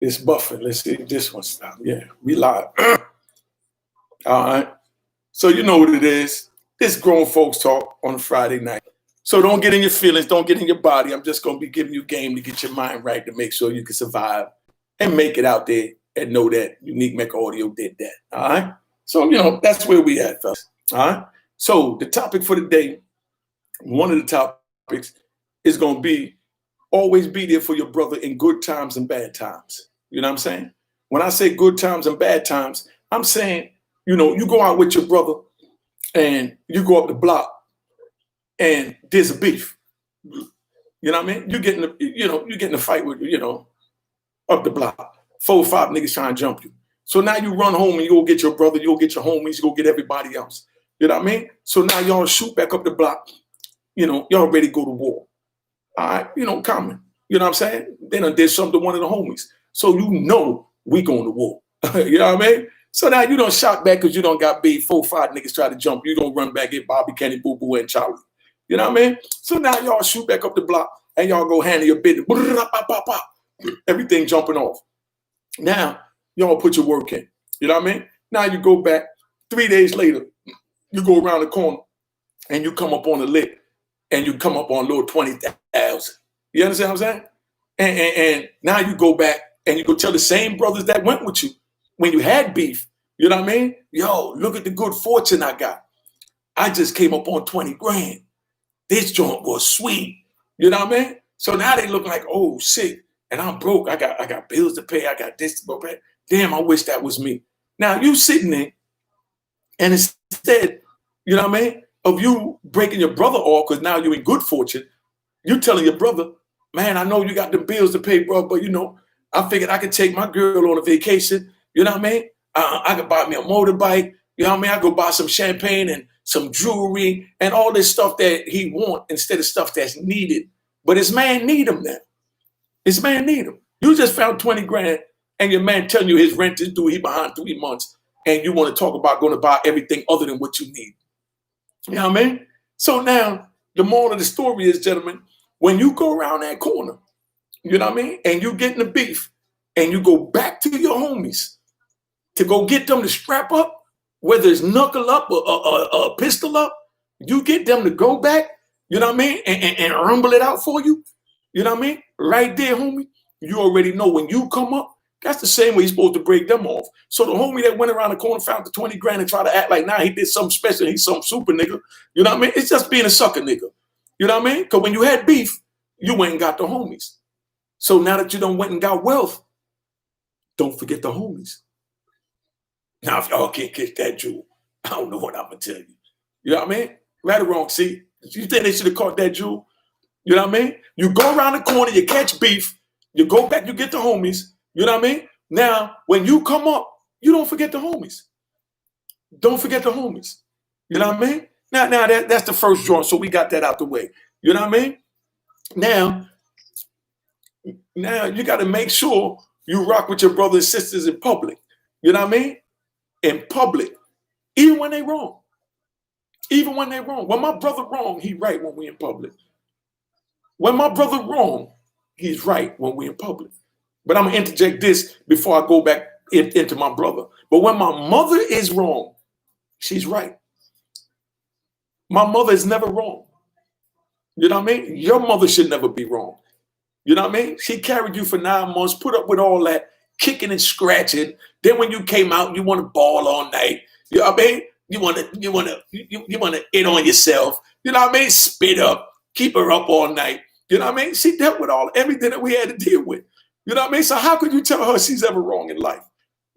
It's buffing. Let's see if this one stop. Yeah, we live. All right. So you know what it is. It's grown folks talk on a Friday night. So don't get in your feelings. Don't get in your body. I'm just going to be giving you game to get your mind right to make sure you can survive and make it out there and know that Unique Mecca Audio did that. All right. So, that's where we at, fellas. All right. So the topic for the day, one of the topics is going to be always be there for your brother in good times and bad times. You know what I'm saying? When I say good times and bad times, I'm saying, you go out with your brother and you go up the block and there's a beef. You know what I mean? You get in a fight with, up the block. 4 or 5 niggas trying to jump you. So now you run home and you go get your brother, you go get your homies, you go get everybody else. You know what I mean? So now y'all shoot back up the block. Y'all ready to go to war. All right, common. You know what I'm saying? They done did something to one of the homies. So we going to war. You know what I mean? So now you don't shot back because you don't got beat. 4 or 5 niggas try to jump. You don't run back, get Bobby, Kenny, Boo Boo, and Charlie. You know what I mean? So now y'all shoot back up the block and y'all go handle your business. Everything jumping off. Now, y'all put your work in. You know what I mean? Now you go back 3 days later, you go around the corner and you come up on the lick and you come up on a little 20,000. You understand what I'm saying? And now you go back and you go tell the same brothers that went with you when you had beef. You know what I mean? Yo, look at the good fortune I got. I just came up on 20 grand. This joint was sweet. You know what I mean? So now they look like, oh shit, and I'm broke. I got bills to pay. I got this to pay. Damn, I wish that was me. Now you sitting there, and instead, you know what I mean, of you breaking your brother off because now you're in good fortune, you telling your brother, man, I know you got the bills to pay, bro, but I figured I could take my girl on a vacation. You know what I mean? I could buy me a motorbike. You know what I mean? I could buy some champagne and some jewelry and all this stuff that he want instead of stuff that's needed. But his man need him now. His man need him. You just found 20 grand and your man telling you his rent is due, he behind 3 months, and you want to talk about going to buy everything other than what you need. You know what I mean? So now the moral of the story is, gentlemen, when you go around that corner, you know what I mean, and you get in the beef and you go back to your homies to go get them to strap up, whether it's knuckle up or pistol up, you get them to go back, you know what I mean, and rumble it out for you, you know what I mean? Right there, homie, you already know when you come up, that's the same way you're supposed to break them off. So the homie that went around the corner, found the 20 grand and tried to act like, nah, he did something special, he's some super nigga, you know what I mean? It's just being a sucker nigga, you know what I mean? Because when you had beef, you went and got the homies. So now that you done went and got wealth, don't forget the homies. Now, if y'all can't catch that jewel, I don't know what I'm going to tell you. You know what I mean? Right or wrong, see? You think they should have caught that jewel? You know what I mean? You go around the corner, you catch beef, you go back, you get the homies. You know what I mean? Now, when you come up, you don't forget the homies. Don't forget the homies. You know what I mean? Now that's the first joint, so we got that out the way. You know what I mean? Now you got to make sure you rock with your brothers and sisters in public. You know what I mean? In public, even when they wrong. Even when they wrong. When my brother wrong, he right when we in public. When my brother wrong, he's right when we in public. But I'm going to interject this before I go back into my brother. But when my mother is wrong, she's right. My mother is never wrong. You know what I mean? Your mother should never be wrong. You know what I mean? She carried you for 9 months, put up with all that, kicking and scratching. Then when you came out, you want to ball all night. You know what I mean? You want to eat on yourself. You know what I mean? Spit up, keep her up all night. You know what I mean? She dealt with everything that we had to deal with. You know what I mean? So how could you tell her she's ever wrong in life?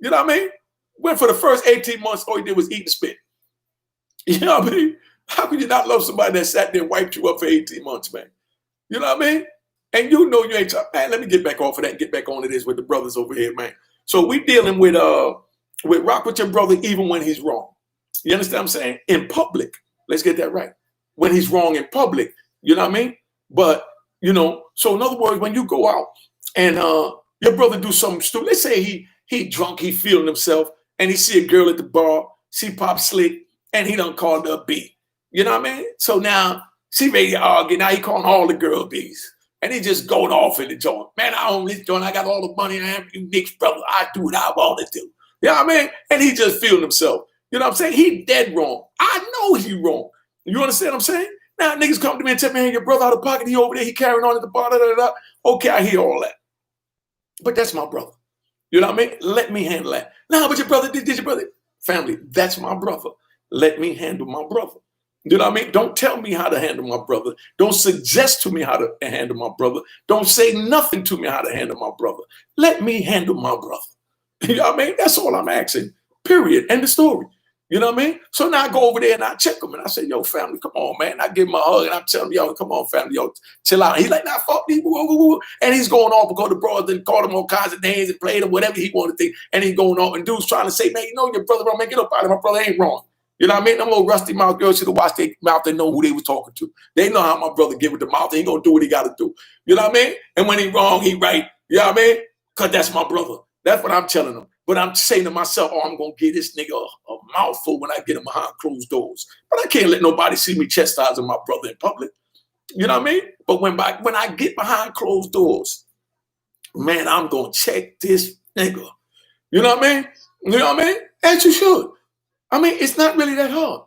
You know what I mean? When for the first 18 months, all you did was eat and spit. You know what I mean? How could you not love somebody that sat there and wiped you up for 18 months, man? You know what I mean? And you know you ain't, man, let me get back off of that and get back on to this with the brothers over here, man. So we dealing with rock with your brother even when he's wrong. You understand what I'm saying? In public. Let's get that right. When he's wrong in public. You know what I mean? But, so in other words, when you go out and your brother do something stupid, let's say he drunk, he feeling himself, and he see a girl at the bar, she pop slick, and he done called her a B. You know what I mean? So now she ready to argue. Now he calling all the girl B's. And he just going off in the joint. Man, I own this joint. I got all the money. I am you Nick's brother. I do what I want to do. You know what I mean? And he just feeling himself. You know what I'm saying? He dead wrong. I know he wrong. You understand what I'm saying? Now niggas come to me and tell me, hey, your brother out of pocket, he over there, he carrying on at the bar, da, da, da. Okay, I hear all that. But that's my brother. You know what I mean? Let me handle that. Nah, but your brother did your brother. Family, that's my brother. Let me handle my brother. You know what I mean? Don't tell me how to handle my brother. Don't suggest to me how to handle my brother. Don't say nothing to me how to handle my brother. Let me handle my brother. You know what I mean? That's all I'm asking. Period. End of story. You know what I mean? So now I go over there and I check him and I say, yo, family, come on, man. I give him a hug and I'm telling him, yo, come on, family, yo, chill out. He's like, nah, fuck me. Woo, woo, woo. And he's going off because the brother then called him all kinds of names and played him whatever he wanted to. And he's going off and dude's trying to say, man, you know your brother wrong, man, get up out of it. My brother ain't wrong. You know what I mean? Them little rusty mouth girls should have watched their mouth and know who they was talking to. They know how my brother give with the mouth. He ain't going to do what he got to do. You know what I mean? And when he wrong, he right. You know what I mean? Because that's my brother. That's what I'm telling them. But I'm saying to myself, oh, I'm going to give this nigga a mouthful when I get him behind closed doors. But I can't let nobody see me chastising my brother in public. You know what I mean? But when I get behind closed doors, man, I'm going to check this nigga. You know what I mean? You know what I mean? As you should. I mean, it's not really that hard.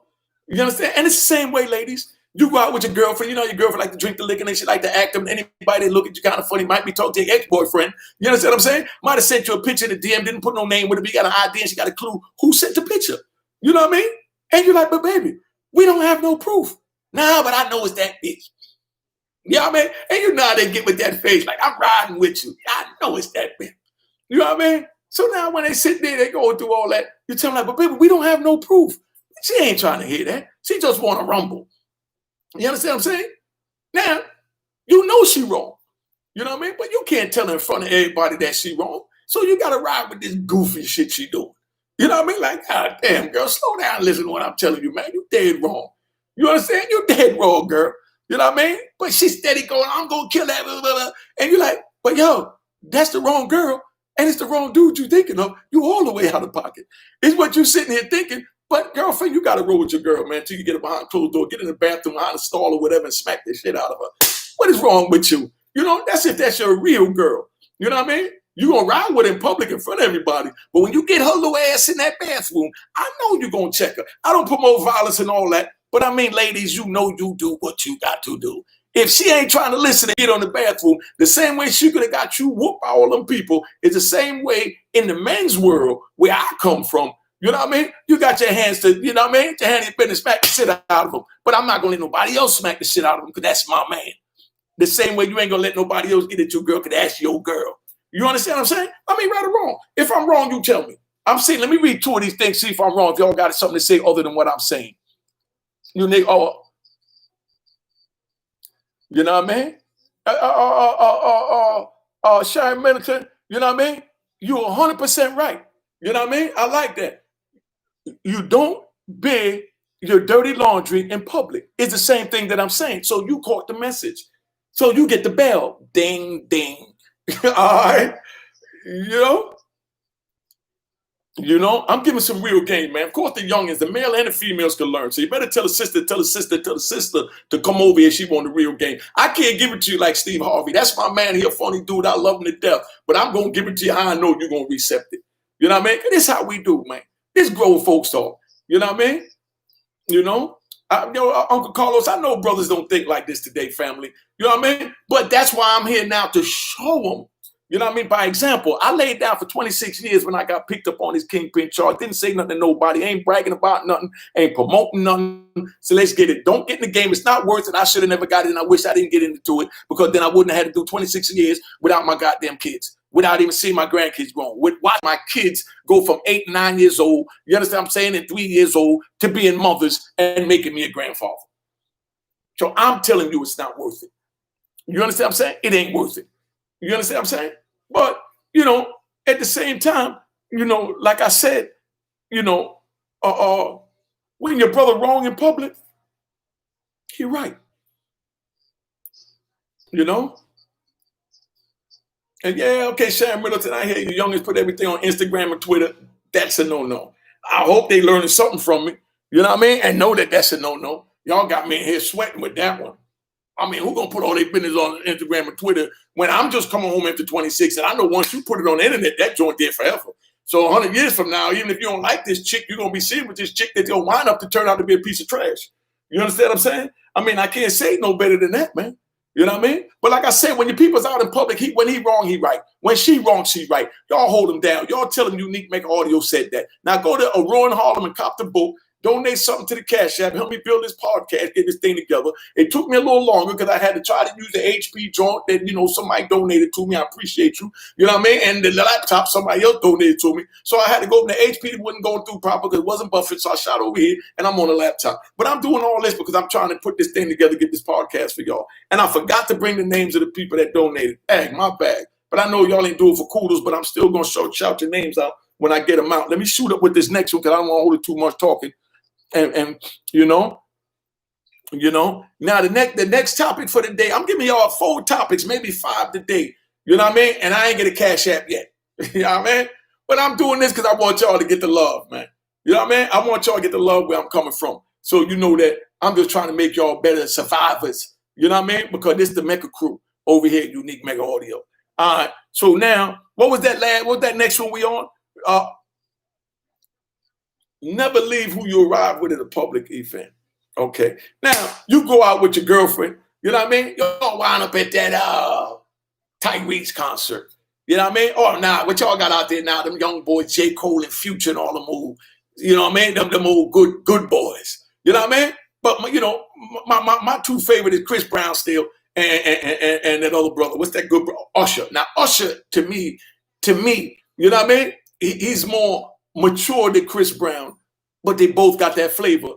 You understand? And it's the same way, ladies. You go out with your girlfriend, you know your girlfriend like to drink the liquor and she like to act them. Anybody that look at you kind of funny might be talking to your ex-boyfriend. You understand what I'm saying? Might have sent you a picture in the DM, didn't put no name with it, but you got an idea and she got a clue who sent the picture. You know what I mean? And you're like, but baby, we don't have no proof. Nah, but I know it's that bitch. You know what I mean? And you know how they get with that face, like, I'm riding with you. I know it's that bitch. You know what I mean? So now when they sit there, they go through all that. You tell them like, but baby, we don't have no proof. She ain't trying to hear that. She just want to rumble. You understand what I'm saying? Now, you know she wrong. You know what I mean? But you can't tell her in front of everybody that she wrong. So you got to ride with this goofy shit she doing. You know what I mean? Like, God damn, girl, slow down and listen to what I'm telling you, man. You dead wrong. You understand? You dead wrong, girl. You know what I mean? But she's steady going, I'm going to kill that. Blah, blah, blah. And you're like, but yo, that's the wrong girl. And it's the wrong dude you thinking of. You all the way out of pocket. It's what you sitting here thinking. But girlfriend, you got to roll with your girl, man, till you get her behind closed door, get in the bathroom, behind the stall or whatever and smack the shit out of her. What is wrong with you? You know, that's if that's your real girl. You know what I mean? You're going to ride with her in public in front of everybody. But when you get her little ass in that bathroom, I know you're going to check her. I don't promote violence and all that. But I mean, ladies, you know you do what you got to do. If she ain't trying to listen and get on the bathroom, the same way she could have got you whooped by all them people is the same way in the men's world where I come from. You know what I mean? You got your hands to, you know what I mean? Your hand in your business, smack the shit out of them. But I'm not going to let nobody else smack the shit out of them because that's my man. The same way you ain't going to let nobody else get at your girl because that's your girl. You understand what I'm saying? I mean, right or wrong. If I'm wrong, you tell me. I'm saying, let me read two of these things, see if I'm wrong, if y'all got something to say other than what I'm saying. You know what I mean? Sharon Middleton, you know what I mean? You're 100% right. You know what I mean? I like that. You don't beg your dirty laundry in public. It's the same thing that I'm saying. So you caught the message. So you get the bell. Ding, ding. All right. You know, I'm giving some real game, man. Of course, the youngins, the male and the females can learn. So you better tell a sister to come over here if she want the real game. I can't give it to you like Steve Harvey. That's my man. He a funny dude. I love him to death. But I'm going to give it to you how I know you're going to accept it. You know what I mean? This is how we do, man. This grown folks talk. You know what I mean? You know, Uncle Carlos, I know brothers don't think like this today, family. You know what I mean? But that's why I'm here now to show them. You know what I mean? By example, I laid down for 26 years when I got picked up on this kingpin charge. Didn't say nothing to nobody. Ain't bragging about nothing. Ain't promoting nothing. So let's get it. Don't get in the game. It's not worth it. I should have never got it, and I wish I didn't get into it because then I wouldn't have had to do 26 years without my goddamn kids, without even seeing my grandkids grown, with watch my kids go from 8, 9 years old, you understand what I'm saying, and 3 years old to being mothers and making me a grandfather. So I'm telling you it's not worth it. You understand what I'm saying? It ain't worth it. You understand what I'm saying? But, you know, at the same time, you know, like I said, you know, when your brother wrong in public, you're right. You know? And yeah, okay, Sharon Middleton, I hear you youngins put everything on Instagram and Twitter. That's a no-no. I hope they learning something from me. You know what I mean? And know that that's a no-no. Y'all got me in here sweating with that one. I mean, who gonna put all their business on Instagram and Twitter when I'm just coming home after 26? And I know once you put it on the internet, that joint there forever. So 100 years from now, even if you don't like this chick, you're gonna be seen with this chick that you'll wind up to turn out to be a piece of trash. You understand what I'm saying? I mean, I can't say no better than that, man. You know what I mean? But like I said, when your people's out in public, when he wrong, he right. When she wrong, she right. Y'all hold him down. Y'all tell him Unique Mecca Audio said that. Now go to Rowan Harlem and cop the book. Donate something to the Cash App. Help me build this podcast, get this thing together. It took me a little longer because I had to try to use the HP joint that, somebody donated to me. I appreciate you. You know what I mean? And the laptop, somebody else donated to me. So I had to go to the HP. It wasn't going through proper because it wasn't buffered. So I shot over here and I'm on the laptop. But I'm doing all this because I'm trying to put this thing together, get this podcast for y'all. And I forgot to bring the names of the people that donated. Hey, my bad. But I know y'all ain't doing it for kudos, but I'm still going to shout your names out when I get them out. Let me shoot up with this next one because I don't want to hold it too much talking. And now the next topic for the day, I'm giving y'all 4 topics, maybe 5 today. You know what I mean? And I ain't get a Cash App yet. You know what I mean? But I'm doing this because I want y'all to get the love, man. You know what I mean? I want y'all to get the love where I'm coming from. So you know that I'm just trying to make y'all better survivors. You know what I mean? Because this is the Mecca crew over here at Unique Mecca Audio. All right. So now, what was that next one we on? Never leave who you arrive with at a public event. Okay. Now, you go out with your girlfriend. You know what I mean? Y'all wind up at that Tyreek's concert. You know what I mean? Oh, nah, what y'all got out there now? Them young boys, J. Cole and Future and all them old, you know what I mean? Them old good boys. You know what I mean? But, my 2 favorite is Chris Brown still and that other brother. What's that good brother? Usher. Now, Usher, to me, you know what I mean? He's more mature than Chris Brown, but they both got that flavor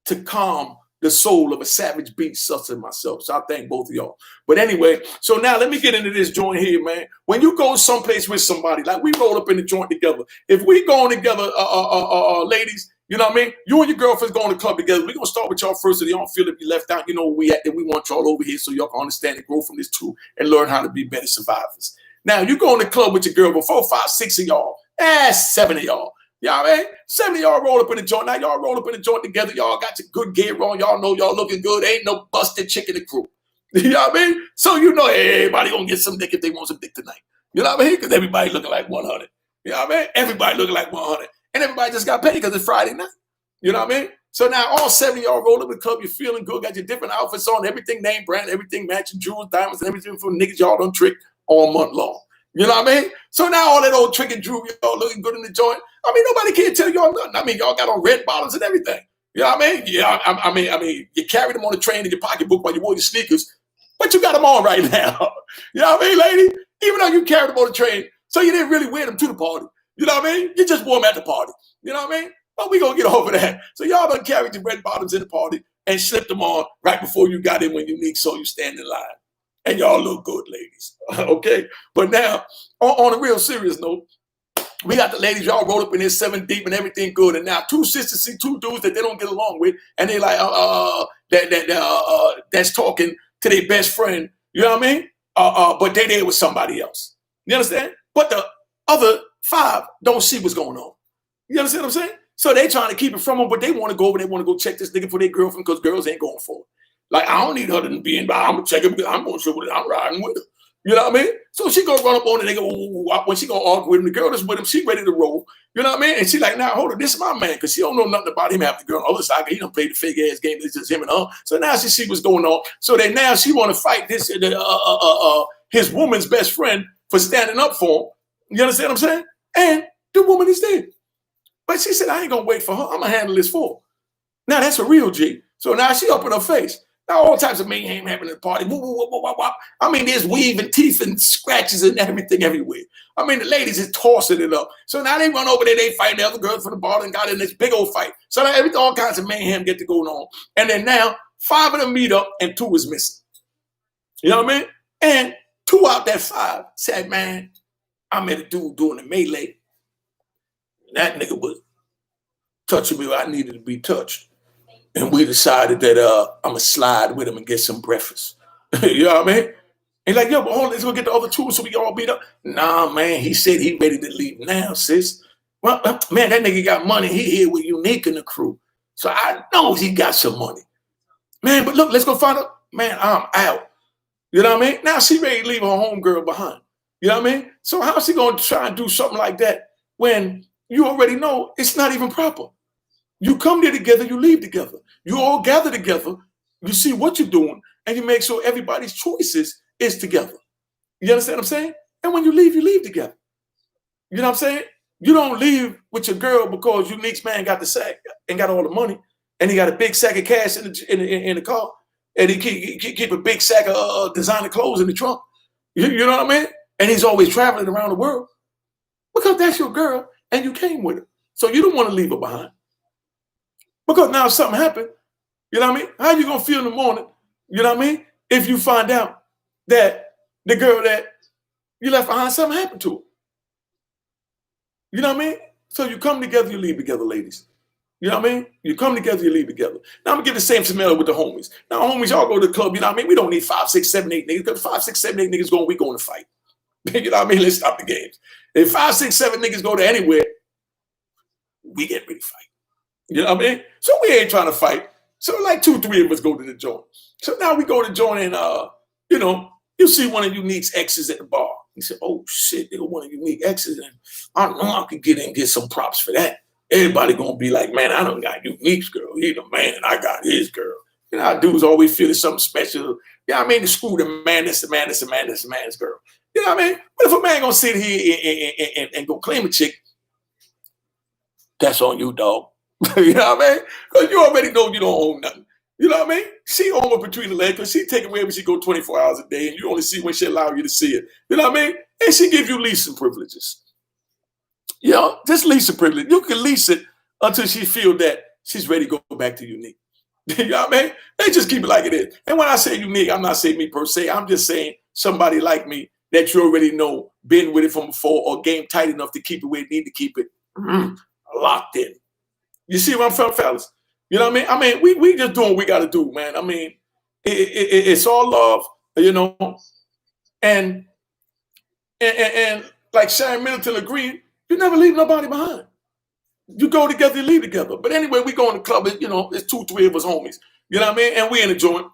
to calm the soul of a savage beast such as myself. So I thank both of y'all. But anyway, so now let me get into this joint here, man. When you go someplace with somebody, like we roll up in the joint together. If we going together, ladies, you know what I mean? You and your girlfriend's going to the club together. We're going to start with y'all first so you don't feel to be left out. You know where we at, and we want y'all over here so y'all can understand and grow from this too and learn how to be better survivors. Now, you go in the club with your girl, but 4, 5, 6 of y'all, 7 of y'all. You know what I mean? 7 of y'all roll up in the joint. Now y'all roll up in the joint together. Y'all got your good gear on. Y'all know y'all looking good. Ain't no busted chick in the crew. You know what I mean? So everybody gonna get some dick if they want some dick tonight. You know what I mean? Because everybody looking like 100. You know what I mean? Everybody looking like 100. And everybody just got paid because it's Friday night. You know what I mean? So now all 7 of y'all roll up in the club. You're feeling good. Got your different outfits on. Everything name brand. Everything matching jewels, diamonds, and everything for niggas y'all done trick all month long. You know what I mean? So now all that old trick and drew, y'all looking good in the joint. I mean, nobody can tell y'all nothing. I mean, y'all got on red bottoms and everything. You know what I mean? Yeah, I mean, you carried them on the train in your pocketbook while you wore your sneakers, but you got them on right now. You know what I mean, lady? Even though you carried them on the train, so you didn't really wear them to the party. You know what I mean? You just wore them at the party. You know what I mean? But we gonna get over that. So y'all done carried your red bottoms in the party and slipped them on right before you got in when Unique saw you stand in line. And y'all look good, ladies. Okay? But now, on a real serious note, we got the ladies, y'all rolled up in there 7 deep and everything good. And now 2 sisters see 2 dudes that they don't get along with. And they like, that's talking to their best friend. You know what I mean? But they there with somebody else. You understand? But the other 5 don't see what's going on. You understand what I'm saying? So they trying to keep it from them, but they want to go over. They want to go check this nigga for their girlfriend because girls ain't going for it. Like, I don't need her to be in, but I'm going to check it because I'm going to show it. I'm riding with her. You know what I mean? So she going to run up on it. They go, when she going to argue with him, the girl that's with him, she ready to roll. You know what I mean? And she like, now, hold on, this is my man because she don't know nothing about him after the girl on the other side. He done played the fake ass game. It's just him and her. So now she see what's going on. So then now she want to fight this his woman's best friend for standing up for him. You understand what I'm saying? And the woman is there. But she said, I ain't going to wait for her. I'm going to handle this for her. Now, that's a real G. So now she up in her face. Now, all types of mayhem happening at the party. Woo, woo, woo, woo, woo, woo. I mean, there's weave and teeth and scratches and everything everywhere. I mean, the ladies is tossing it up. So now they run over there. They fight the other girls from the bar and got in this big old fight. So now all kinds of mayhem get to going on. And then now 5 of them meet up and 2 is missing. You know what I mean? And 2 out that 5 said, man, I met a dude doing the melee. That nigga was touching me where I needed to be touched. And we decided that I'm going to slide with him and get some breakfast. You know what I mean? And like, yo, but hold on, let's go get the other 2 so we can all beat up. Nah, man, he said he ready to leave now, sis. Well, man, that nigga got money. He here with Unique in the crew. So I know he got some money. Man, but look, let's go find out. man, I'm out. You know what I mean? Now she ready to leave her homegirl behind. You know what I mean? So how's she gonna try and do something like that when you already know it's not even proper? You come there together, you leave together. You all gather together, you see what you're doing, and you make sure everybody's choices is together. You understand what I'm saying? And when you leave together. You know what I'm saying? You don't leave with your girl because Unique's man got the sack and got all the money, and he got a big sack of cash in the car, and he keep a big sack of designer clothes in the trunk. You know what I mean? And he's always traveling around the world because that's your girl, and you came with her, so you don't want to leave her behind. Because now if something happened, you know what I mean? How you gonna feel in the morning? You know what I mean? If you find out that the girl that you left behind, something happened to her. You know what I mean? So you come together, you leave together, ladies. You know what I mean? You come together, you leave together. Now I'm gonna give the same scenario with the homies. Now, homies, y'all go to the club, you know what I mean? We don't need 5, 6, 7, 8 niggas, because 5, 6, 7, 8 niggas going, we going to fight. You know what I mean? Let's stop the games. If 5, 6, 7 niggas go to anywhere, we get ready to fight. You know what I mean? So we ain't trying to fight. So like 2, 3 of us go to the joint. So now we go to the joint and you know, you see one of Unique's exes at the bar. He said, oh shit, they were one of Unique exes, and I know I could get in and get some props for that. Everybody gonna be like, man, I don't got Unique's girl. He the man, and I got his girl. You know how dudes always feel it's something special. You know what I mean? To screw the man, that's the man, that's the man, that's the man's girl. You know what I mean? But if a man gonna sit here and go claim a chick, that's on you, dog. You know what I mean? Because you already know you don't own nothing. You know what I mean? She own her between the legs because she take away when she go 24 hours a day, and you only see when she allow you to see it. You know what I mean? And she give you leasing privileges. You know, just leasing privilege. You can lease it until she feel that she's ready to go back to Unique. You know what I mean? They just keep it like it is. And when I say Unique, I'm not saying me per se. I'm just saying somebody like me that you already know, been with it from before, or game tight enough to keep it where it need to keep it locked in. You see what I'm saying, fellas? You know what I mean? I mean, we just doing what we got to do, man. I mean, it's all love, you know, and like Sharon Middleton agreed, you never leave nobody behind. You go together, you leave together. But anyway, we go in the club, you know, it's 2, 3 of us homies. You know what I mean? And we in the joint,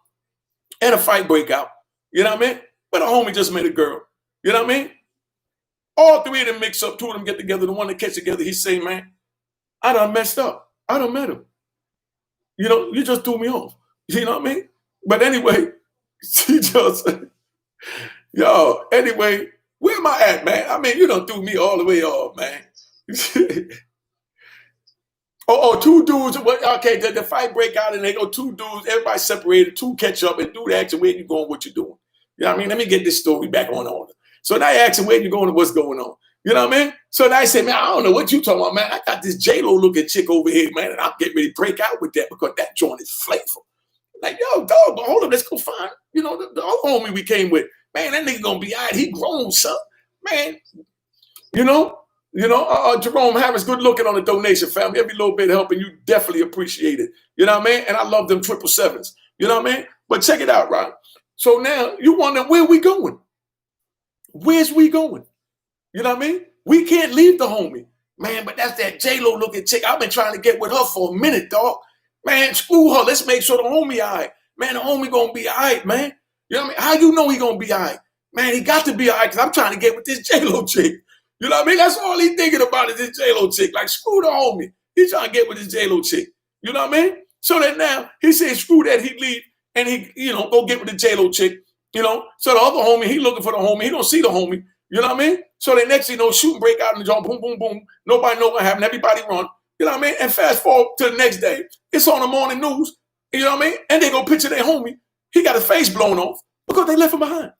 and a fight break out. You know what I mean? But a homie just met a girl. You know what I mean? All 3 of them mix up, 2 of them get together. The one that catch together, he say, man, I done messed up. I done met him. You know, you just threw me off. You know what I mean? But anyway, she just, yo, anyway, where am I at, man? I mean, you done threw me all the way off, man. Oh, 2 dudes. Okay, the fight break out and they go 2 dudes. Everybody separated. 2 catch up and do the action. Where you going? What you doing? You know what I mean? Let me get this story back on order. So now you're asking where you going and what's going on. You know what I mean? So now I say, man, I don't know what you talking about, man. I got this J-Lo looking chick over here, man, and I'm getting ready to break out with that because that joint is flavorful. Like, yo, dog, but hold up, let's go find, you know, the other homie we came with. Man, that nigga gonna be all right. He grown, son. Man, you know, Jerome Harris, good looking on the donation, family. Every little bit helping you, definitely appreciate it. You know what I mean? And I love them 777s. You know what I mean? But check it out, right? So now you wonder where we going? Where's we going? You know what I mean? We can't leave the homie. Man, but that's that J-Lo looking chick. I've been trying to get with her for a minute, dog. Man, screw her. Let's make sure the homie all right. Man, the homie gonna be all right, man. You know what I mean? How you know he gonna be all right? Man, he got to be all right because I'm trying to get with this J-Lo chick. You know what I mean? That's all he thinking about is this J-Lo chick. Like, screw the homie. He trying to get with this J-Lo chick. You know what I mean? So that now, he said, screw that. He leave and he, you know, go get with the J-Lo chick. You know? So the other homie, he looking for the homie. He don't see the homie. You know what I mean? So the next thing you know, shooting break out in the joint, boom, boom, boom. Nobody know what happened. Everybody run. You know what I mean? And fast forward to the next day, it's on the morning news. You know what I mean? And they go picture their homie. He got his face blown off because they left him behind.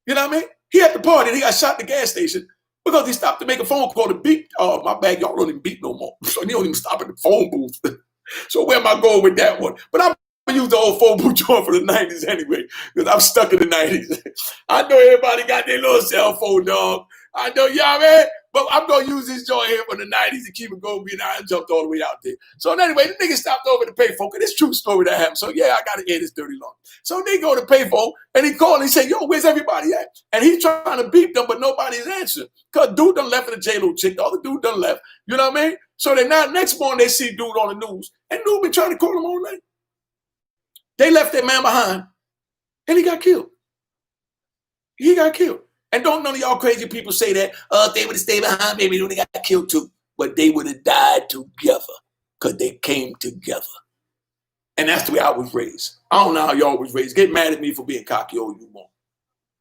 You know what I mean? He at the party and he got shot at the gas station because he stopped to make a phone call to beep. Oh, my bad, y'all don't even beep no more. So he don't even stop at the phone booth. So where am I going with that one? But I'm going to use the old phone booth joint for the 90s anyway because I'm stuck in the 90s. I know everybody got their little cell phone, dog. I know y'all, man. But I'm going to use this joint here from the 90s to keep it going. I jumped all the way out there. So anyway, the nigga stopped over to payphone. It's a true story that happened. So yeah, I got to end this dirty long. So they go to payphone and he called and he said, yo, where's everybody at? And he's trying to beep them, but nobody's answering. Because dude done left for the J-Lo chick. The other dude done left. You know what I mean? So then now next morning they see dude on the news. And dude been trying to call him all night. They left their man behind. And he got killed. He got killed. And don't none of y'all crazy people say that, if they would have stayed behind, maybe they would have got killed too. But they would have died together because they came together. And that's the way I was raised. I don't know how y'all was raised. Get mad at me for being cocky all you want.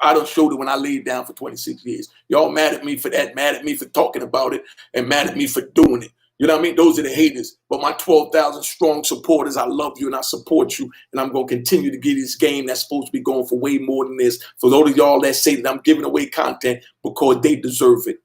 I done showed it when I laid down for 26 years. Y'all mad at me for that, mad at me for talking about it, and mad at me for doing it. You know what I mean? Those are the haters. But my 12,000 strong supporters, I love you and I support you. And I'm going to continue to give this game that's supposed to be going for way more than this. For those of y'all that say that I'm giving away content because they deserve it.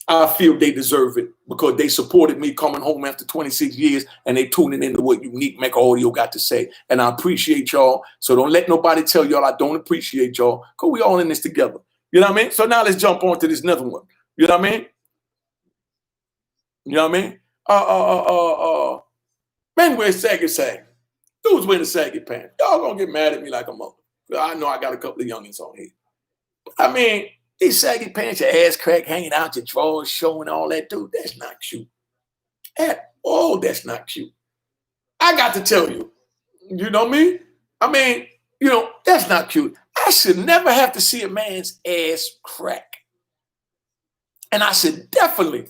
I feel they deserve it because they supported me coming home after 26 years and they tuning into what Unique Mecca Audio got to say. And I appreciate y'all. So don't let nobody tell y'all I don't appreciate y'all because we all in this together. You know what I mean? So now let's jump on to this another one. You know what I mean? You know what I mean? Men wear saggy sag. Dudes wearing the saggy pants. Y'all gonna get mad at me like a mother. I know I got a couple of youngins on here. I mean, these saggy pants, your ass crack hanging out, your drawers showing, all that, dude, that's not cute. At all, that's not cute. I got to tell you, you know me? I mean, that's not cute. I should never have to see a man's ass crack. And I should definitely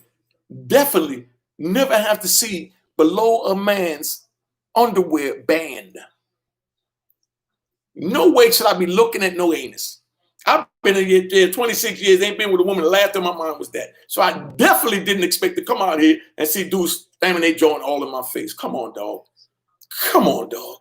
never have to see below a man's underwear band. No way should I be looking at no anus. I've been in here 26 years, ain't been with a woman. The last time my mind was that. So I definitely didn't expect to come out here and see dudes slamming their joint all in my face. Come on, dog. Come on, dog.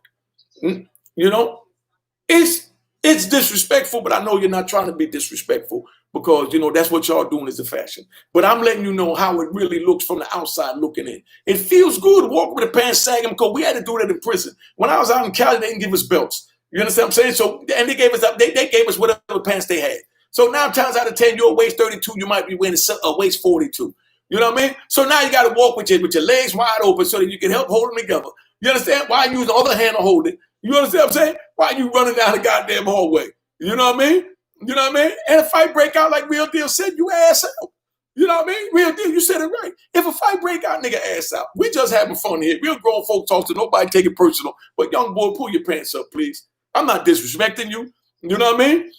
It's disrespectful, but I know you're not trying to be disrespectful because, that's what y'all doing is the fashion. But I'm letting you know how it really looks from the outside looking in. It feels good to walk with the pants sagging because we had to do that in prison. When I was out in Cali, they didn't give us belts. You understand what I'm saying? So, and they gave us whatever pants they had. So 9 times out of 10, you're a waist 32, you might be wearing a waist 42. You know what I mean? So now you got to walk with your legs wide open so that you can help hold them together. You understand? Why you use the other hand to hold it? You understand what I'm saying? Why you running down the goddamn hallway? You know what I mean? You know what I mean? And a fight break out like Real Deal said, you ass out. You know what I mean? Real Deal, you said it right. If a fight break out, nigga, ass out. We just having fun here. Real grown folk talk to nobody, take it personal. But young boy, pull your pants up, please. I'm not disrespecting you. You know what I mean?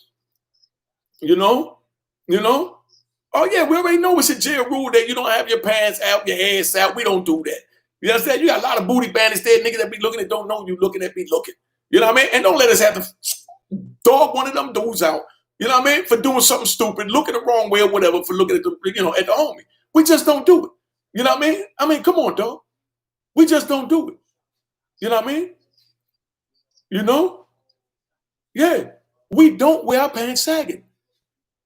You know? Oh, yeah, we already know it's a jail rule that you don't have your pants out, your ass out. We don't do that. You understand? You got a lot of booty bandits there, niggas that be looking at don't know you looking at me looking. You know what I mean? And don't let us have to dog one of them dudes out, you know what I mean, for doing something stupid, looking the wrong way or whatever, for looking at the, at the homie. We just don't do it. You know what I mean? I mean, come on, dog. We just don't do it. You know what I mean? Yeah. We don't wear our pants sagging.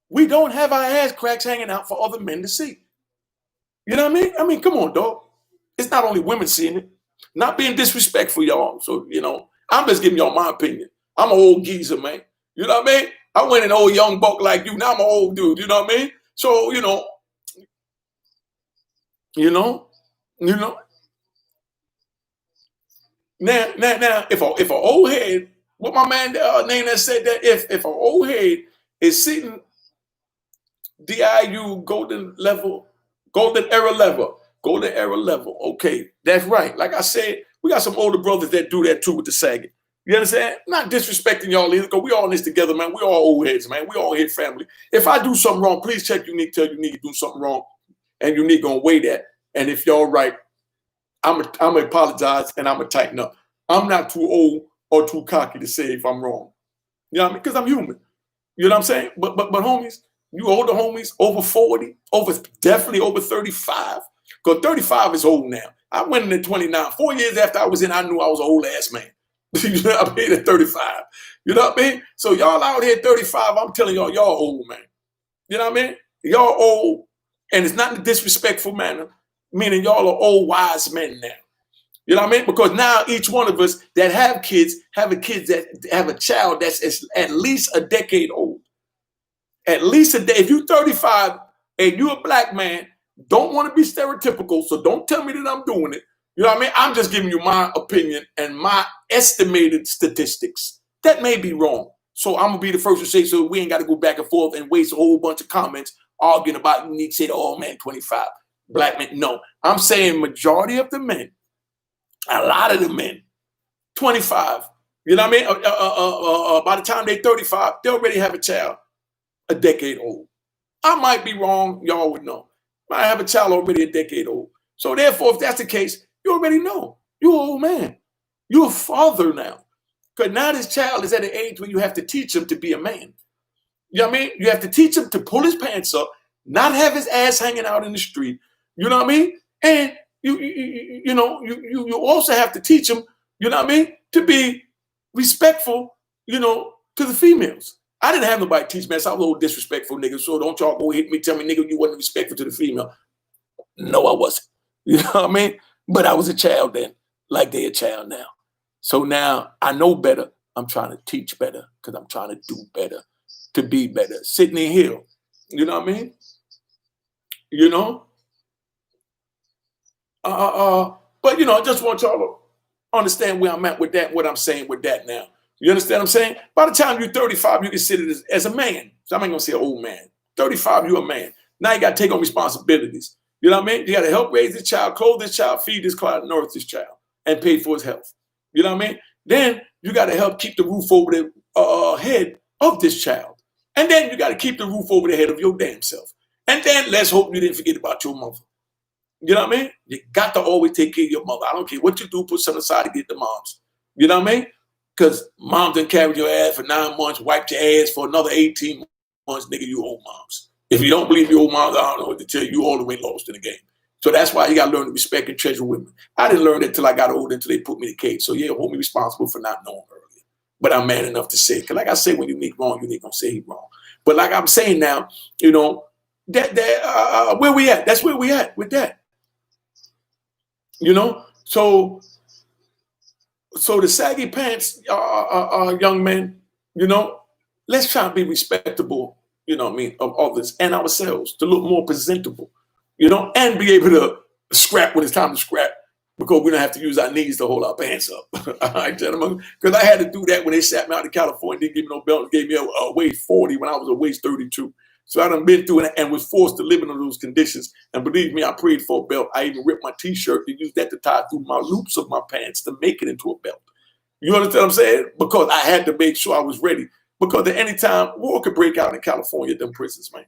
We don't have our ass cracks hanging out for other men to see. You know what I mean? I mean, come on, dog. It's not only women seeing it. Not being disrespectful, y'all. So, I'm just giving y'all my opinion. I'm an old geezer, man. You know what I mean? I went an old young buck like you. Now I'm an old dude. You know what I mean? So, Now, if an old head, what my man name that said that if an old head is sitting DIU golden era level. Okay, that's right. Like I said, we got some older brothers that do that too with the sagging. You understand? Not disrespecting y'all either, because we all in this together, man. We all old heads, man. We all head family. If I do something wrong, please check Unique. Tell Unique to do something wrong, and Unique gonna weigh that. And if y'all right, I'm gonna apologize and I'm gonna tighten up. I'm not too old or too cocky to say if I'm wrong. You know what I mean? Because I'm human. You know what I'm saying? But homies, you older homies, over 40, definitely over 35. Because 35 is old now. I went in at 29. 4 years after I was in, I knew I was an old ass man. You know what I mean? At 35. You know what I mean? So y'all out here at 35, I'm telling y'all old, man. You know what I mean? Y'all old, and it's not in a disrespectful manner, meaning y'all are old wise men now. You know what I mean? Because now each one of us that have kids that have a child that's at least a decade old. At least a day. If you're 35 and you're a black man, don't want to be stereotypical, so don't tell me that I'm doing it. You know what I mean? I'm just giving you my opinion and my estimated statistics. That may be wrong. So I'm going to be the first to say, so we ain't got to go back and forth and waste a whole bunch of comments arguing about Unique say, oh man, 25. Black men. No, I'm saying majority of the men, a lot of the men, 25 You know what I mean? By the time they're 35, they already have a child a decade old. I might be wrong. Y'all would know. I have a child already a decade old. So therefore, if that's the case, you already know. You're an old man. You're a father now. Because now this child is at an age where you have to teach him to be a man. You know what I mean? You have to teach him to pull his pants up, not have his ass hanging out in the street. You know what I mean? And you also have to teach him, you know what I mean, to be respectful, to the females. I didn't have nobody teach me. I was a little disrespectful nigga. So don't y'all go hit me, tell me, nigga, you wasn't respectful to the female. No, I wasn't. You know what I mean? But I was a child then, like they a child now. So now I know better. I'm trying to teach better because I'm trying to do better, to be better. Sidney Hill, you know what I mean? You know? But I just want y'all to understand where I'm at with that, what I'm saying with that now. You understand what I'm saying? By the time you're 35, you consider this as a man. So I'm not gonna say old man. 35, you're a man. Now you gotta take on responsibilities. You know what I mean? You gotta help raise this child, clothe this child, feed this child, nourish this child, and pay for his health. You know what I mean? Then you gotta help keep the roof over the head of this child. And then you gotta keep the roof over the head of your damn self. And then let's hope you didn't forget about your mother. You know what I mean? You got to always take care of your mother. I don't care what you do, put something aside to get the moms. You know what I mean? Because mom done carried your ass for 9 months, wiped your ass for another 18 months, nigga, you old moms. If you don't believe your old moms, I don't know what to tell you. You all the way lost in the game. So that's why you got to learn to respect and treasure women. I didn't learn that till I got older, until they put me in the cage. So yeah, hold me responsible for not knowing earlier. But I'm man enough to say, because like I say, when you make wrong, you ain't going to say he wrong. But like I'm saying now, where we at? That's where we at with that. So the saggy pants, young men, let's try and be respectable, of others and ourselves to look more presentable, and be able to scrap when it's time to scrap, because we don't have to use our knees to hold our pants up. All right, gentlemen, because I had to do that when they sat me out in California. Didn't give me no belt, gave me a waist 40 when I was a waist 32. So I done been through it and was forced to live in those conditions. And believe me, I prayed for a belt. I even ripped my t-shirt to use that to tie through my loops of my pants to make it into a belt. You understand what I'm saying? Because I had to make sure I was ready. Because at any time, war could break out in California, them prisons, man.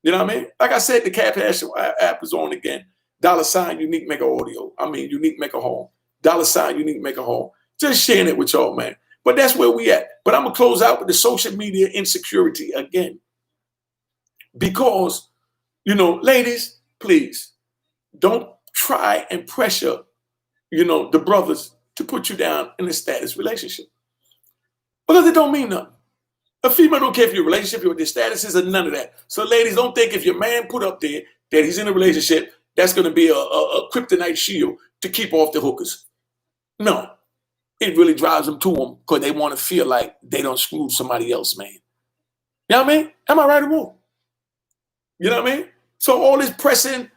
You know what I mean? Like I said, the Cap Hash app is on again. $ Unique Mega Audio. Unique Mega Home. $ Unique Mega Home. Just sharing it with y'all, man. But that's where we at. But I'm going to close out with the social media insecurity again. Because, ladies, please don't try and pressure, the brothers to put you down in a status relationship. Because it don't mean nothing. A female don't care if your relationship, what their status is, or none of that. So ladies, don't think if your man put up there that he's in a relationship, that's going to be a kryptonite shield to keep off the hookers. No. It really drives them to them because they want to feel like they don't screw somebody else, man. You know what I mean? Am I right or wrong? You know what I mean? So all this pressing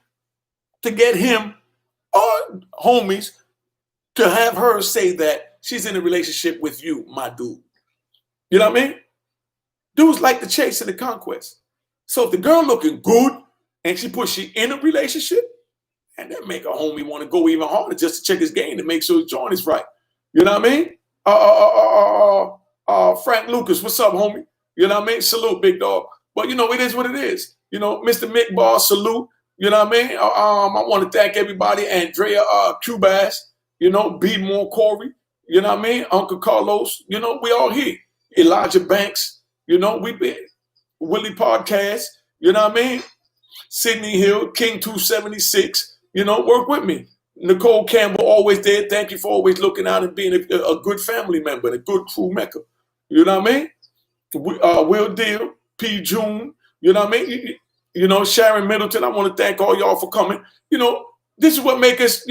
to get him or homies to have her say that she's in a relationship with you, my dude. You know what I mean? Dudes like the chase and the conquest. So if the girl looking good and she puts you in a relationship, and that make a homie want to go even harder just to check his game to make sure his joint is right. You know what I mean? Frank Lucas, what's up, homie? You know what I mean? Salute, big dog. But it is what it is. Mr. Mick Bar, salute. You know what I mean? I want to thank everybody. Andrea Cubas, B. More Corey. You know what I mean? Uncle Carlos. We all here. Elijah Banks. We been Willie Podcast. You know what I mean? Sidney Hill, King 276. Work with me. Nicole Campbell, always there. Thank you for always looking out and being a good family member, a good crew Mecca. You know what I mean? Will Deal, P. June. You know what I mean? Sharon Middleton, I want to thank all y'all for coming. This is what make us,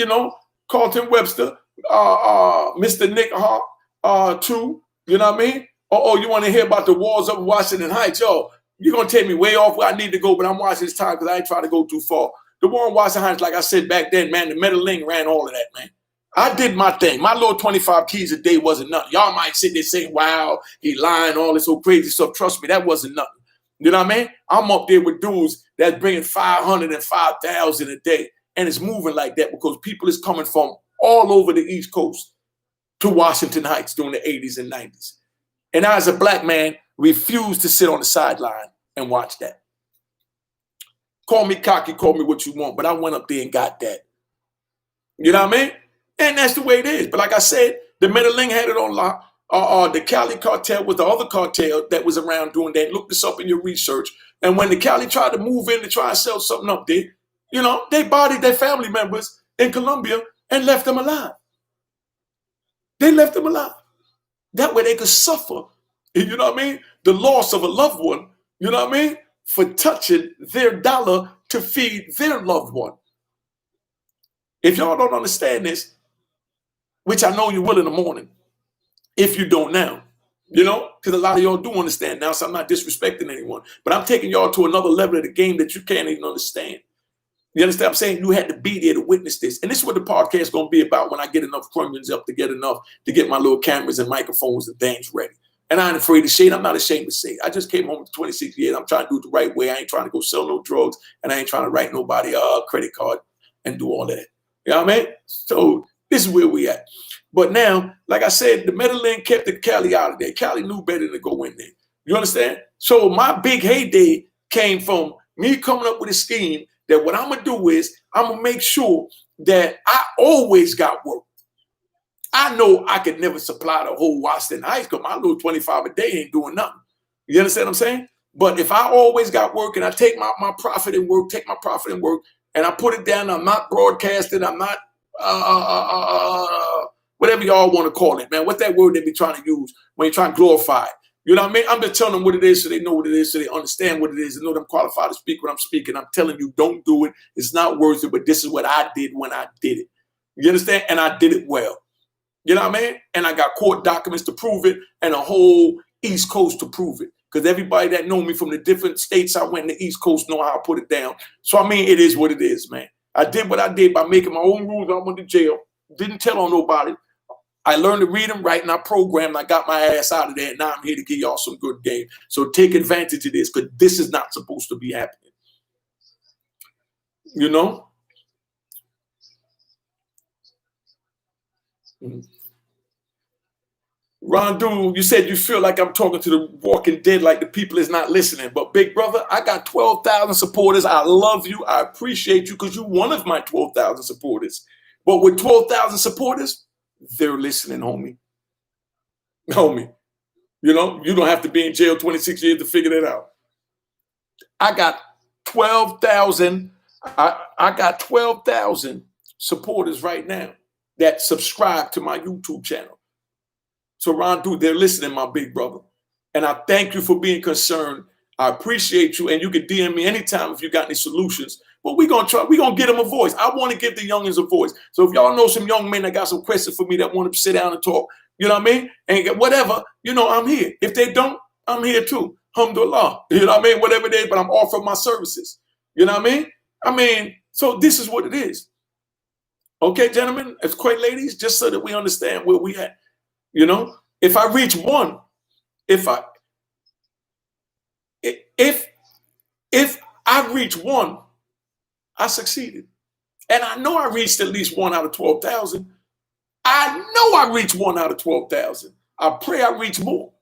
Carlton Webster, Mr. Nick Hawk, too. You know what I mean? Oh, you want to hear about the wars of Washington Heights? Yo, you're going to take me way off where I need to go, but I'm watching this time because I ain't trying to go too far. The war in Washington Heights, like I said back then, man, the meddling ran all of that, man. I did my thing. My little 25 keys a day wasn't nothing. Y'all might sit there saying, wow, he lying, all this old crazy stuff. Trust me, that wasn't nothing. You know what I mean? I'm up there with dudes that's bringing 500 and 5,000 a day. And it's moving like that because people is coming from all over the East Coast to Washington Heights during the 80s and 90s. And I, as a black man, refused to sit on the sideline and watch that. Call me cocky, call me what you want, but I went up there and got that. You know what I mean? And that's the way it is. But like I said, the Medellin had it on lock. The Cali cartel was the other cartel that was around doing that. Look this up in your research. And when the Cali tried to move in to try and sell something up there, you know, they bodied their family members in Colombia and left them alive. They left them alive. That way they could suffer, you know what I mean, the loss of a loved one, you know what I mean, for touching their dollar to feed their loved one. If y'all don't understand this, which I know you will in the morning, if you don't now, you know, because a lot of y'all do understand now, so I'm not disrespecting anyone, but I'm taking y'all to another level of the game that you can't even understand. You understand what I'm saying? You had to be there to witness this. And this is what the podcast is going to be about when I get enough crumblings up to get my little cameras and microphones and things ready. And I ain't afraid to say it. I'm not ashamed to say it. I just came home with 26 years. I'm trying to do it the right way. I ain't trying to go sell no drugs, and I ain't trying to write nobody a credit card and do all that. You know what I mean? So this is where we at. But now, like I said, the Medellin kept the Cali out of there. Cali knew better than to go in there. You understand? So my big heyday came from me coming up with a scheme that what I'm going to do is I'm going to make sure that I always got work. I know I could never supply the whole Washington Heights because my little 25 a day ain't doing nothing. You understand what I'm saying? But if I always got work and I take my profit and work, and I put it down, I'm not broadcasting, I'm not whatever y'all want to call it, man. What's that word they be trying to use when you're trying to glorify it? You know what I mean? I'm just telling them what it is so they know what it is, so they understand what it is, and know that I'm qualified to speak what I'm speaking. I'm telling you, don't do it. It's not worth it, but this is what I did when I did it. You understand? And I did it well. You know what I mean? And I got court documents to prove it and a whole East Coast to prove it. Because everybody that know me from the different states I went in the East Coast know how I put it down. So, I mean, it is what it is, man. I did what I did by making my own rules. I went to jail. Didn't tell on nobody. I learned to read and write, and I programmed. I got my ass out of there, and now I'm here to give y'all some good game. So take advantage of this, because this is not supposed to be happening. You know? Ron Dool, you said you feel like I'm talking to the walking dead, like the people is not listening. But big brother, I got 12,000 supporters. I love you. I appreciate you because you're one of my 12,000 supporters. But with 12,000 supporters, they're listening, homie. Homie, you know, you don't have to be in jail 26 years to figure that out. I got 12,000. I got 12,000 supporters right now that subscribe to my YouTube channel. So Ron, dude, they're listening, my big brother. And I thank you for being concerned. I appreciate you. And you can DM me anytime if you got any solutions. But we're going to get them a voice. I want to give the youngins a voice. So if y'all know some young men that got some questions for me that want to sit down and talk, you know what I mean? And whatever, you know, I'm here. If they don't, I'm here too. Alhamdulillah. You know what I mean? Whatever it is, but I'm offering my services. You know what I mean? So this is what it is. Okay, gentlemen, as quite ladies, just so that we understand where we at. You know, if I reach one, if I reach one, I succeeded. And I know I reached at least 1 out of 12,000. I know I reached 1 out of 12,000. I pray I reach more.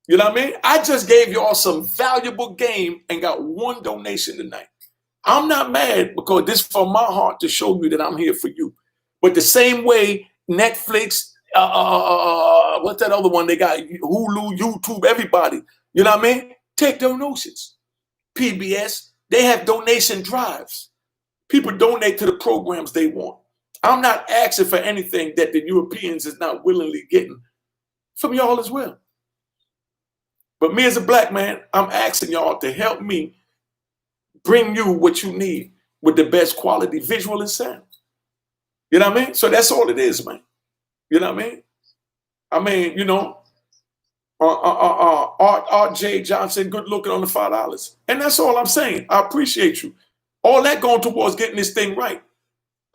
You know what I mean? I just gave y'all some valuable game and got one donation tonight. I'm not mad because this is from my heart to show you that I'm here for you. But the same way Netflix, what's that other one they got? Hulu, YouTube, everybody. You know what I mean? Take donations. PBS, they have donation drives. People donate to the programs they want. I'm not asking for anything that the Europeans is not willingly getting from y'all as well. But me as a black man, I'm asking y'all to help me bring you what you need with the best quality visual and sound. You know what I mean? So that's all it is, man. You know what I mean? I mean, you know, Art J. Johnson, good looking on the $5. And that's all I'm saying. I appreciate you. All that going towards getting this thing right.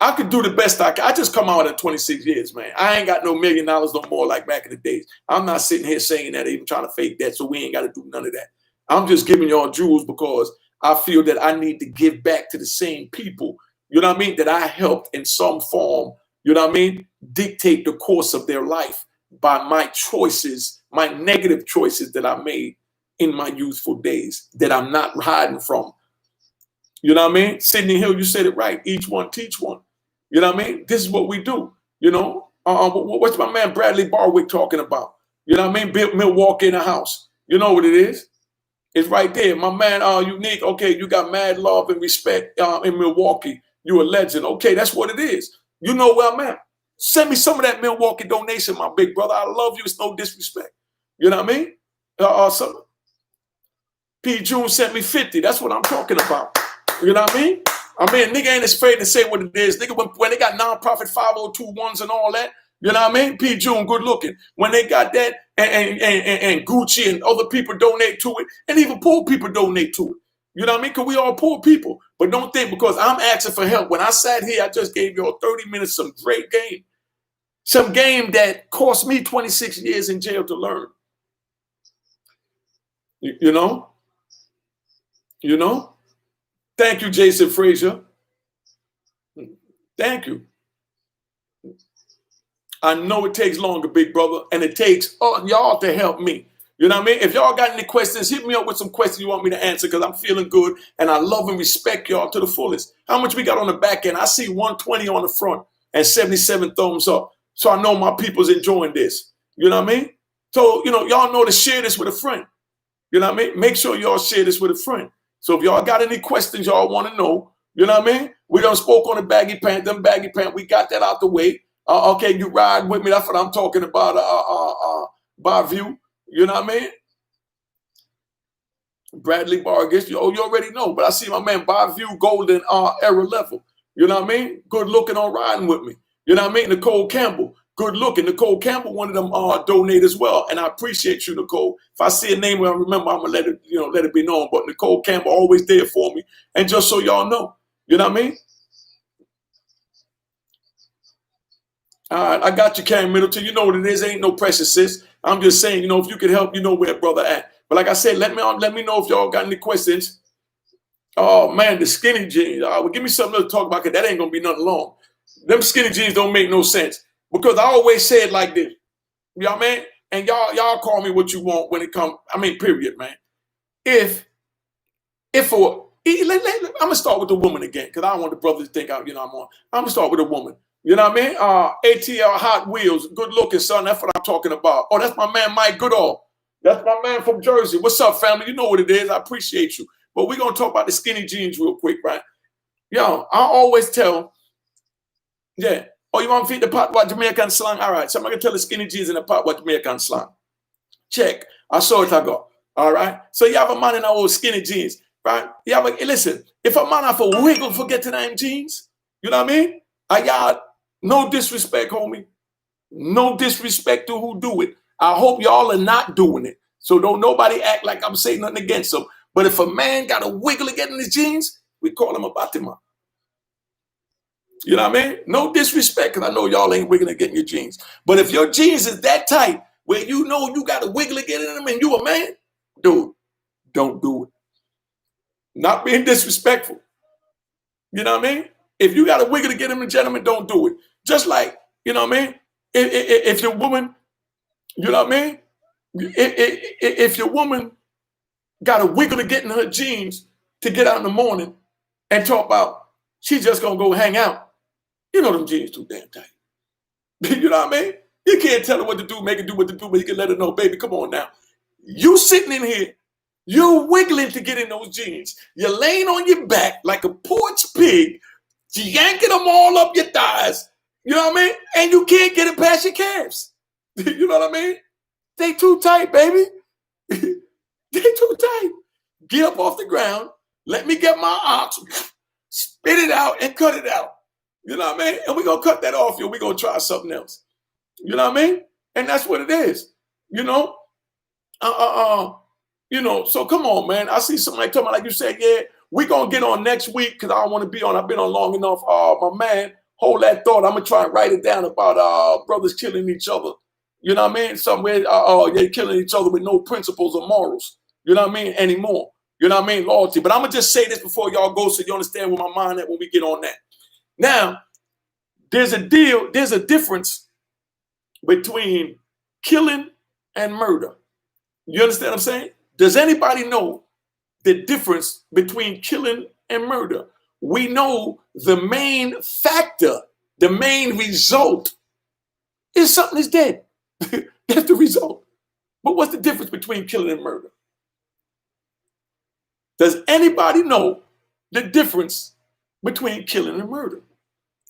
I could do the best I can. I just come out at 26 years, man. I ain't got no $1 million no more like back in the days. I'm not sitting here saying that, even trying to fake that, so we ain't got to do none of that. I'm just giving y'all jewels because I feel that I need to give back to the same people, you know what I mean, that I helped in some form, you know what I mean, dictate the course of their life by my choices, my negative choices that I made in my youthful days that I'm not hiding from. You know what I mean? Sidney Hill, you said it right. Each one teach one. You know what I mean? This is what we do. You know, what's my man Bradley Barwick talking about? You know what I mean? Built Milwaukee in a house. You know what it is? It's right there. My man, Unique. Okay, you got mad love and respect in Milwaukee. You a legend. Okay, that's what it is. You know where I'm at. Send me some of that Milwaukee donation, my big brother. I love you. It's no disrespect. You know what I mean? P. June sent me 50. That's what I'm talking about. You know what I mean? Nigga ain't afraid to say what it is. Nigga, when they got nonprofit 502s and all that, you know what I mean? P. June, good looking. When they got that and Gucci and other people donate to it, and even poor people donate to it. You know what I mean? Because we all poor people. But don't think because I'm asking for help. When I sat here, I just gave you all 30 minutes, some great game. Some game that cost me 26 years in jail to learn. You know? You know? Thank you, Jason Frazier. Thank you. I know it takes longer, big brother, and it takes y'all to help me. You know what I mean? If y'all got any questions, hit me up with some questions you want me to answer because I'm feeling good and I love and respect y'all to the fullest. How much we got on the back end? I see 120 on the front and 77 thumbs up. So I know my people's enjoying this. You know what I mean? So, you know, y'all know to share this with a friend. You know what I mean? Make sure y'all share this with a friend. So if y'all got any questions y'all want to know, you know what I mean? We done spoke on the baggy pants, them baggy pants. We got that out the way. Okay, you ride with me. That's what I'm talking about. By view. You know what I mean? Bradley Vargas. You already know. But I see my man by view golden era level. You know what I mean? Good looking on riding with me. You know what I mean? Nicole Campbell. Good looking. Nicole Campbell, one of them donate as well. And I appreciate you, Nicole. If I see a name I remember, I'm gonna let it be known. But Nicole Campbell always there for me. And just so y'all know, you know what I mean? All right, I got you, Cam Middleton. You know what it is. Ain't no pressure, sis. I'm just saying, you know, if you could help, you know where brother at. But like I said, let me know if y'all got any questions. Oh man, the skinny jeans. Well, give me something to talk about because that ain't gonna be nothing long. Them skinny jeans don't make no sense. Because I always say it like this. You know what I mean? And y'all call me what you want when it comes. Period, man. I'm gonna start with the woman again because I don't want the brothers to think I'm gonna start with a woman. You know what I mean? ATL Hot Wheels, good looking son. That's what I'm talking about. Oh, that's my man Mike Goodall. That's my man from Jersey. What's up, family? You know what it is. I appreciate you. But we're gonna talk about the skinny jeans real quick, right? Yo, I always tell, yeah. Oh, you want to feed the pot what Jamaican slang? All right. So I'm gonna tell the skinny jeans in the pot what Jamaican slang. Check. I saw it. I go. All right. So you have a man in our old skinny jeans, right? Listen. If a man have a wiggle for getting them jeans, you know what I mean? I got no disrespect, homie. No disrespect to who do it. I hope y'all are not doing it. So don't nobody act like I'm saying nothing against them. But if a man got a wiggle to get in his jeans, we call him a batima. You know what I mean? No disrespect, because I know y'all ain't wiggling to get in your jeans. But if your jeans is that tight, where you know you got a wiggle to get in them and you a man, dude, don't do it. Not being disrespectful. You know what I mean? If you got a wiggle to get in, gentlemen, don't do it. Just like, you know what I mean? If your woman, you know what I mean? If your woman got a wiggle to get in her jeans to get out in the morning and talk about she's just gonna go hang out, you know them jeans too damn tight. You know what I mean? You can't tell her what to do, make her do what to do, but you can let her know, baby, come on now. You sitting in here, you're wiggling to get in those jeans. You're laying on your back like a porch pig, yanking them all up your thighs. You know what I mean? And you can't get it past your calves. You know what I mean? They too tight, baby. They too tight. Get up off the ground. Let me get my ox, spit it out, and cut it out. You know what I mean? And we're going to cut that off, we're going to try something else. You know what I mean? And that's what it is. You know? So come on, man. I see somebody talking like you said, yeah, we're going to get on next week because I don't want to be on. I've been on long enough. My man, hold that thought. I'm going to try and write it down about brothers killing each other. You know what I mean? Somewhere, they're killing each other with no principles or morals. You know what I mean? Anymore. You know what I mean? Loyalty. But I'm going to just say this before y'all go so you understand where my mind at when we get on that. Now, there's a difference between killing and murder. You understand what I'm saying? Does anybody know the difference between killing and murder? We know the main factor, the main result is something is dead. That's the result. But what's the difference between killing and murder? Does anybody know the difference between killing and murder?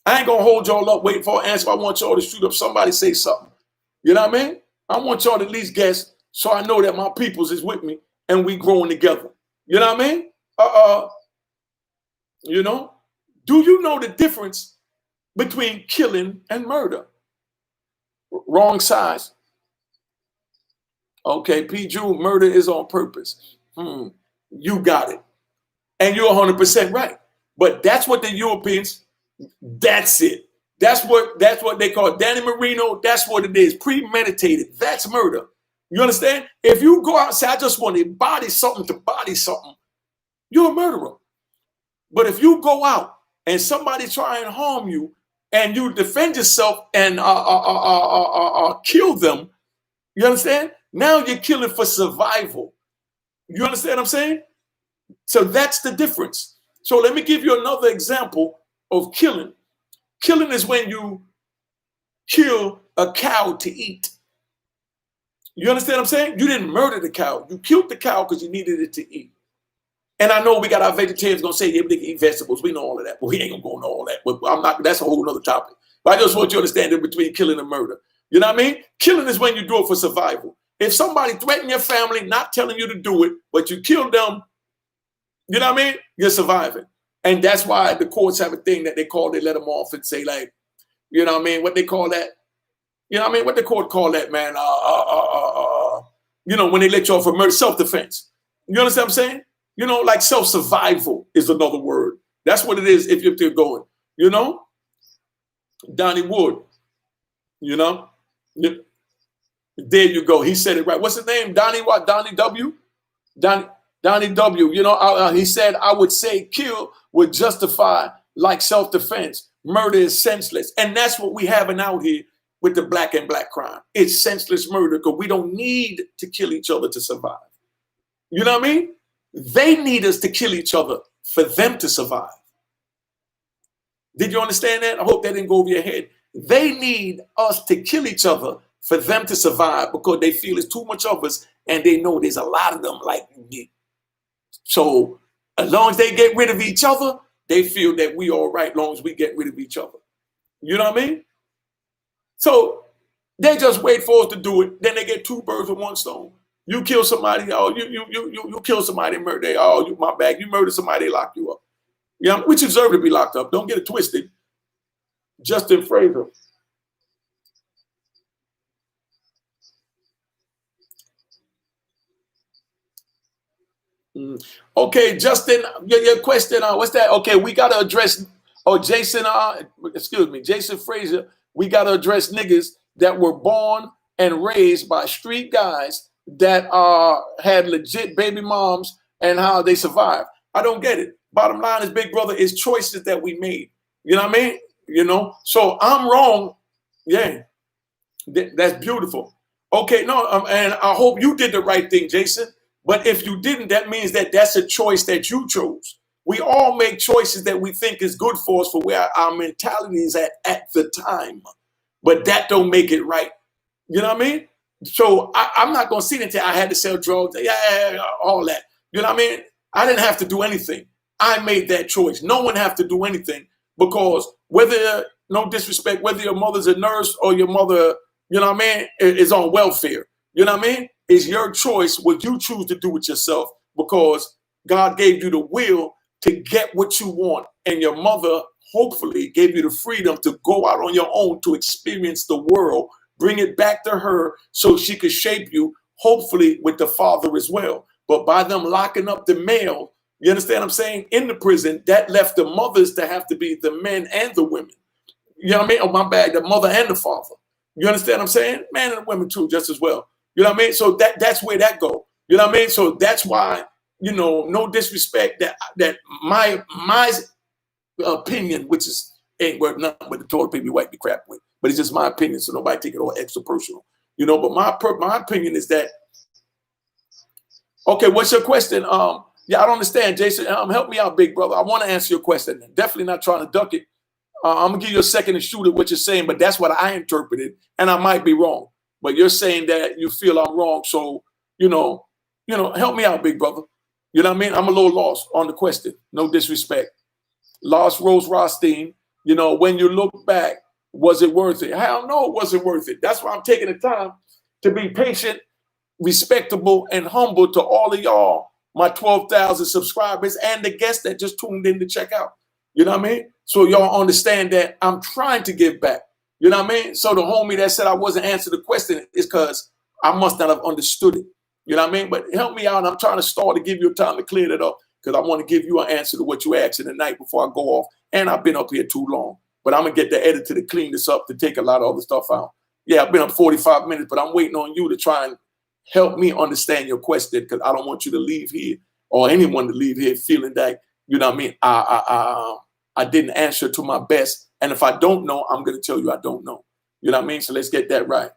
I ain't gonna hold y'all up waiting for an answer. I want y'all to shoot up somebody, say something. You know what I mean? I want y'all to at least guess so I know that my peoples is with me and we growing together. You know what I mean? You know? Do you know the difference between killing and murder? Wrong size. Okay, P. Jewel, murder is on purpose. You got it. And you're 100% right. But that's what the Europeans, that's it. That's what they call it. Danny Marino, that's what it is. Premeditated. That's murder. You understand? If you go out and say, I just want to body something, you're a murderer. But if you go out and somebody try and harm you and you defend yourself and kill them, you understand? Now you're killing for survival. You understand what I'm saying? So that's the difference. So let me give you another example of killing. Killing is when you kill a cow to eat. You understand what I'm saying? You didn't murder the cow. You killed the cow because you needed it to eat. And I know we got our vegetarians gonna say, yeah, they can eat vegetables. We know all of that, but we ain't gonna go into all that. But I'm not, that's a whole other topic. But I just want you to understand the between killing and murder. You know what I mean? Killing is when you do it for survival. If somebody threatened your family, not telling you to do it, but you killed them, you know what I mean? You're surviving. And that's why the courts have a thing that they let them off and say, like, you know what I mean? What they call that? You know what I mean? What the court call that, man? You know, when they let you off for murder, self-defense. You understand what I'm saying? You know, like self-survival is another word. That's what it is if you're going. You know? Donnie Wood. You know? There you go. He said it right. What's his name? Donnie what? Donnie W? Donnie W. You know, he said, I would say kill would justify like self-defense. Murder is senseless. And that's what we having out here with the black and black crime. It's senseless murder because we don't need to kill each other to survive. You know what I mean? They need us to kill each other for them to survive. Did you understand that? I hope that didn't go over your head. They need us to kill each other for them to survive because they feel it's too much of us and they know there's a lot of them like me. So as long as they get rid of each other, they feel that we all right as long as we get rid of each other. You know what I mean? So they just wait for us to do it. Then they get two birds with one stone. You kill somebody, oh, you kill somebody, murder, oh, you my bag, you murder somebody, they lock you up. Yeah, we deserve to be locked up. Don't get it twisted. Justin Fraser. Okay, Justin, your question, what's that? Okay, we got to address, Jason, excuse me, Jason Fraser, we got to address niggas that were born and raised by street guys that had legit baby moms and how they survived. I don't get it. Bottom line is, big brother, is choices that we made. You know what I mean? You know, so I'm wrong. Yeah, that's beautiful. Okay, no, and I hope you did the right thing, Jason. But if you didn't, that means that that's a choice that you chose. We all make choices that we think is good for us for where our mentality is at the time. But that don't make it right. You know what I mean? So I'm not going to sit until I had to sell drugs. Yeah, all that. You know what I mean? I didn't have to do anything. I made that choice. No one have to do anything because whether, no disrespect, whether your mother's a nurse or your mother, you know what I mean, is on welfare. You know what I mean? It's your choice what you choose to do with yourself because God gave you the will to get what you want. And your mother hopefully gave you the freedom to go out on your own to experience the world, bring it back to her so she could shape you, hopefully with the father as well. But by them locking up the male, you understand what I'm saying, in the prison, that left the mothers to have to be the men and the women. You know what I mean? Oh, my bad, the mother and the father. You understand what I'm saying? Man and women too, just as well. You know what I mean? So that's where that go. You know what I mean? So that's why, you know, no disrespect that my opinion, which is ain't worth nothing but the toilet paper you wipe your crap with. But it's just my opinion, so nobody take it all extra personal. you know. But my opinion is that, okay, what's your question? Yeah, I don't understand, Jason. Help me out, big brother. I want to answer your question. Definitely not trying to duck it. I'm gonna give you a second to shoot at what you're saying, but that's what I interpreted, and I might be wrong. But you're saying that you feel I'm wrong, so you know, help me out, big brother. You know what I mean? I'm a little lost on the question. No disrespect. Lost Rose Rothstein. You know, when you look back, was it worth it? Hell no, it wasn't worth it. That's why I'm taking the time to be patient, respectable, and humble to all of y'all, my 12,000 subscribers, and the guests that just tuned in to check out. You know what I mean? So y'all understand that I'm trying to give back. You know what I mean? So the homie that said I wasn't answering the question is because I must not have understood it. You know what I mean? But help me out. I'm trying to start to give you time to clear that up because I want to give you an answer to what you asked in the night before I go off. And I've been up here too long. But I'm going to get the editor to clean this up to take a lot of other stuff out. Yeah, I've been up 45 minutes, but I'm waiting on you to try and help me understand your question because I don't want you to leave here or anyone to leave here feeling that, you know what I mean, I didn't answer to my best. And if I don't know, I'm going to tell you I don't know. You know what I mean? So let's get that right.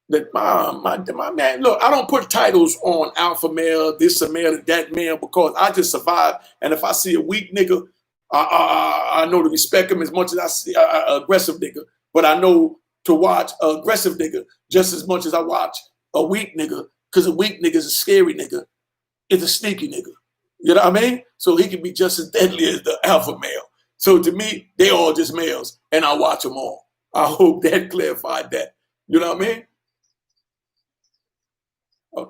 That my man, look, I don't put titles on alpha male, this a male, that male, because I just survive. And if I see a weak nigga, I know to respect him as much as I see an aggressive nigga. But I know to watch an aggressive nigga just as much as I watch a weak nigga, because a weak nigga is a scary nigga. It's a sneaky nigga. You know what I mean? So he can be just as deadly as the alpha male. So to me, they all just males, and I watch them all. I hope that clarified that. You know what I mean? Uh,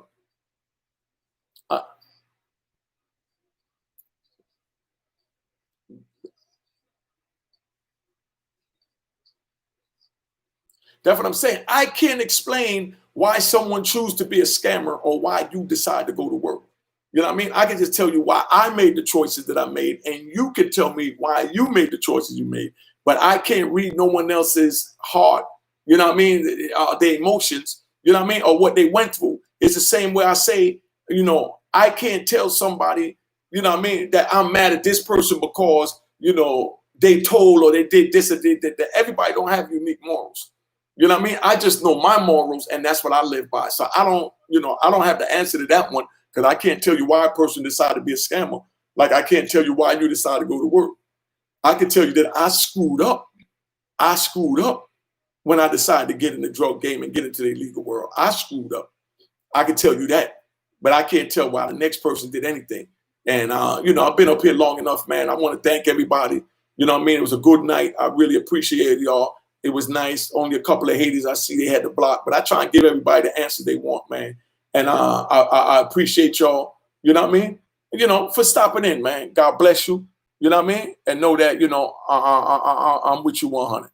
That's what I'm saying. I can't explain why someone chooses to be a scammer or why you decide to go to work. You know what I mean? I can just tell you why I made the choices that I made, and you can tell me why you made the choices you made. But I can't read no one else's heart, you know what I mean, their emotions, you know what I mean, or what they went through. It's the same way I say, you know, I can't tell somebody, you know what I mean, that I'm mad at this person because, you know, they told or they did this or they did that. Everybody don't have unique morals. You know what I mean? I just know my morals, and that's what I live by. So I don't, you know, I don't have the answer to that one because I can't tell you why a person decided to be a scammer. Like I can't tell you why you decided to go to work. I can tell you that I screwed up. I screwed up when I decided to get in the drug game and get into the illegal world. I screwed up. I can tell you that, but I can't tell why the next person did anything. And you know, I've been up here long enough, man. I want to thank everybody. You know what I mean? It was a good night. I really appreciate y'all. It was nice. Only a couple of haters I see they had to block, but I try and give everybody the answer they want, man. And I appreciate y'all. You know what I mean? You know, for stopping in, man. God bless you. You know what I mean? And know that, you know, I'm with you 100.